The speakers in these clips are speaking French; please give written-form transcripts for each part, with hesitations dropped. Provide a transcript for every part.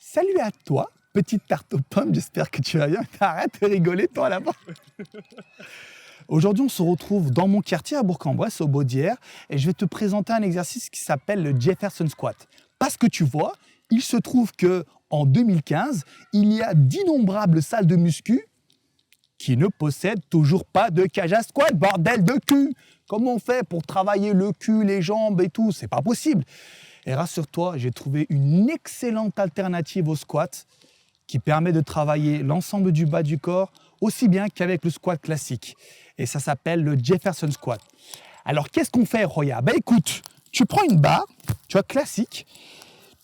Salut à toi, petite tarte aux pommes, j'espère que tu vas bien. Arrête de rigoler, toi, là-bas. Aujourd'hui, on se retrouve dans mon quartier à Bourg-en-Bresse, au Baudière, et je vais te présenter un exercice qui s'appelle le Jefferson Squat. Parce que tu vois, il se trouve qu'en 2015, il y a d'innombrables salles de muscu qui ne possèdent toujours pas de cage à squat, bordel de cul. Comment on fait pour travailler le cul, les jambes et tout? C'est pas possible. Et rassure-toi, j'ai trouvé une excellente alternative au squat qui permet de travailler l'ensemble du bas du corps aussi bien qu'avec le squat classique. Et ça s'appelle le Jefferson Squat. Alors, qu'est-ce qu'on fait, Roya? Écoute, tu prends une barre, tu vois, classique,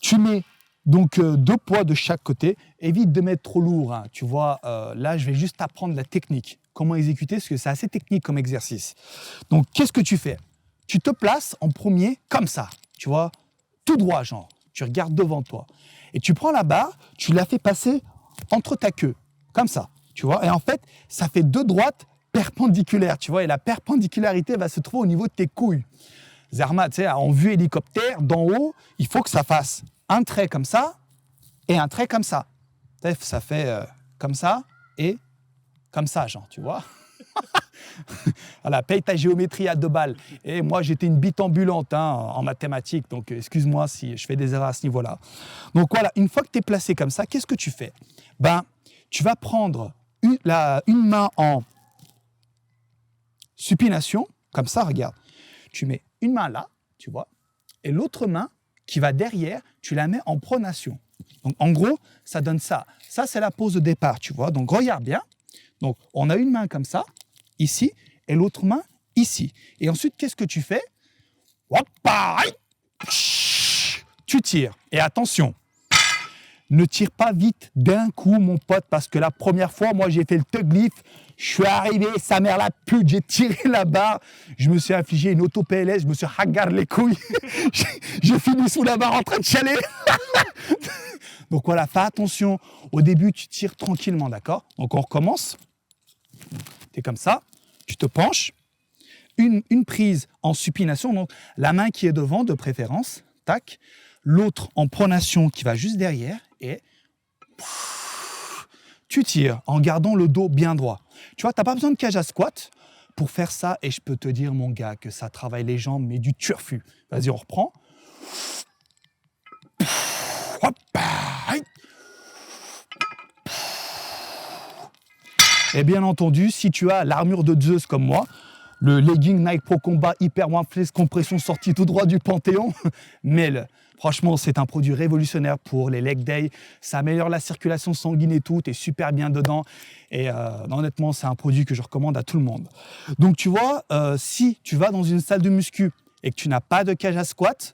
tu mets donc 2 poids de chaque côté. Évite de mettre trop lourd, hein. Tu vois, là, je vais juste apprendre la technique, comment exécuter, parce que c'est assez technique comme exercice. Donc, qu'est-ce que tu fais? Tu te places en premier comme ça, tu vois, tout droit, genre. Tu regardes devant toi. Et tu prends la barre, tu la fais passer entre ta queue, comme ça, tu vois. Et en fait, ça fait 2 droites perpendiculaires, tu vois. Et la perpendicularité va se trouver au niveau de tes couilles. Zermatt, tu sais, en vue hélicoptère, d'en haut, il faut que ça fasse un trait comme ça et un trait comme ça. Ça fait comme ça et comme ça, genre, tu vois. Voilà, paye ta géométrie à 2 balles. Et moi, j'étais une bite ambulante en mathématiques, donc excuse-moi si je fais des erreurs à ce niveau-là. Donc voilà, une fois que tu es placé comme ça, qu'est-ce que tu fais? Tu vas prendre une main en supination, comme ça, regarde. Tu mets une main là, tu vois, et l'autre main qui va derrière, tu la mets en pronation. Donc en gros, ça donne ça. Ça, c'est la pose de départ, tu vois. Donc regarde bien. Donc on a une main comme ça, ici, et l'autre main ici. Et ensuite, qu'est-ce que tu fais? Tu tires. Et attention, ne tire pas vite d'un coup, mon pote, parce que la première fois, moi, j'ai fait le tug lift. Je suis arrivé, sa mère la pute, j'ai tiré la barre. Je me suis infligé une auto-PLS, je me suis hagarde les couilles. J'ai fini sous la barre en train de chialer. Donc voilà, fais attention. Au début, tu tires tranquillement, d'accord? Donc on recommence. Tu es comme ça, tu te penches. Une prise en supination, donc la main qui est devant de préférence, tac. L'autre en pronation qui va juste derrière et tu tires en gardant le dos bien droit. Tu vois, tu n'as pas besoin de cage à squat pour faire ça et je peux te dire, mon gars, que ça travaille les jambes, mais du turfu. Vas-y, on reprend. Et bien entendu, si tu as l'armure de Zeus comme moi, le legging Nike Pro Combat Hyper One Flex compression sorti tout droit du Panthéon, mets-le. Franchement, c'est un produit révolutionnaire pour les leg day. Ça améliore la circulation sanguine et tout. Tu es super bien dedans. Et honnêtement, c'est un produit que je recommande à tout le monde. Donc, tu vois, si tu vas dans une salle de muscu et que tu n'as pas de cage à squat,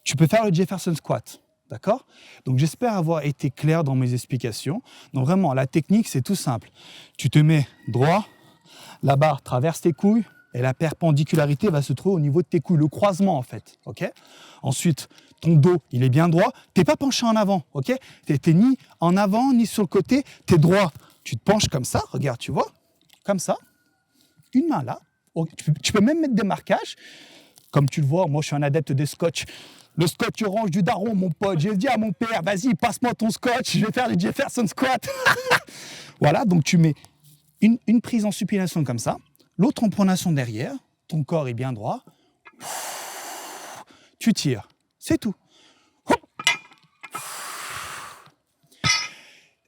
tu peux faire le Jefferson Squat. D'accord? Donc, j'espère avoir été clair dans mes explications. Donc, vraiment, la technique, c'est tout simple. Tu te mets droit, la barre traverse tes couilles et la perpendicularité va se trouver au niveau de tes couilles, le croisement, en fait. OK? Ensuite, ton dos, il est bien droit. Tu n'es pas penché en avant, OK? Tu n'es ni en avant, ni sur le côté. Tu es droit. Tu te penches comme ça, regarde, tu vois? Comme ça. Une main là. Tu peux même mettre des marquages. Comme tu le vois, moi, je suis un adepte des scotch. Le scotch orange du daron, mon pote. J'ai dit à mon père, vas-y, passe-moi ton scotch, je vais faire les Jefferson Squat. Voilà, donc tu mets une prise en supination comme ça, l'autre en pronation derrière, ton corps est bien droit. Tu tires, c'est tout.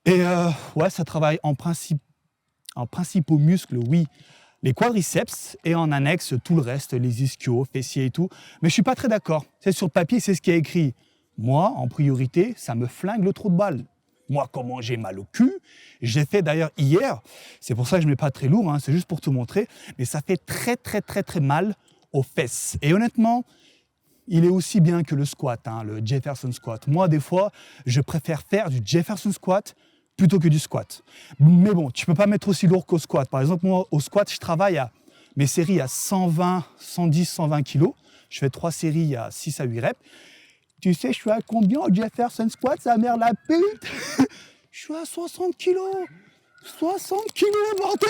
Et ouais, ça travaille en principe aux muscles, oui, les quadriceps et en annexe tout le reste, les ischios, fessiers et tout. Mais je suis pas très d'accord. C'est sur le papier, c'est ce qui est écrit. Moi, en priorité, ça me flingue le trou de balle. Moi, comment j'ai mal au cul, j'ai fait d'ailleurs hier, c'est pour ça que je ne mets pas très lourd, hein, c'est juste pour te montrer, mais ça fait très très très très mal aux fesses. Et honnêtement, il est aussi bien que le squat, hein, le Jefferson Squat. Moi, des fois, je préfère faire du Jefferson Squat plutôt que du squat. Mais bon, tu ne peux pas mettre aussi lourd qu'au squat. Par exemple, moi, au squat, je travaille à mes séries à 120, 110, 120 kg. Je fais 3 séries à 6 à 8 reps. Tu sais, je suis à combien au Jefferson Squat, sa mère la pute? Je suis à 60 kg. 60 kilos, bordel!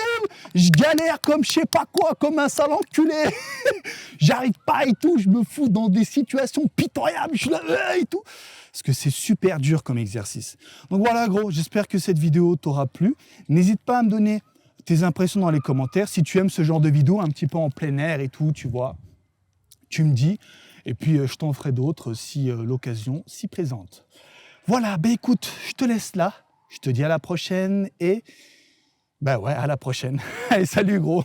Je galère comme je sais pas quoi, comme un sale enculé. J'arrive pas et tout, je me fous dans des situations pitoyables, je suis là et tout. Parce que c'est super dur comme exercice. Donc voilà, gros, j'espère que cette vidéo t'aura plu. N'hésite pas à me donner tes impressions dans les commentaires. Si tu aimes ce genre de vidéo, un petit peu en plein air et tout, tu vois, tu me dis. Et puis, je t'en ferai d'autres si l'occasion s'y présente. Voilà, ben écoute, je te laisse là. Je te dis à la prochaine et... Ben ouais, à la prochaine. Allez, salut gros.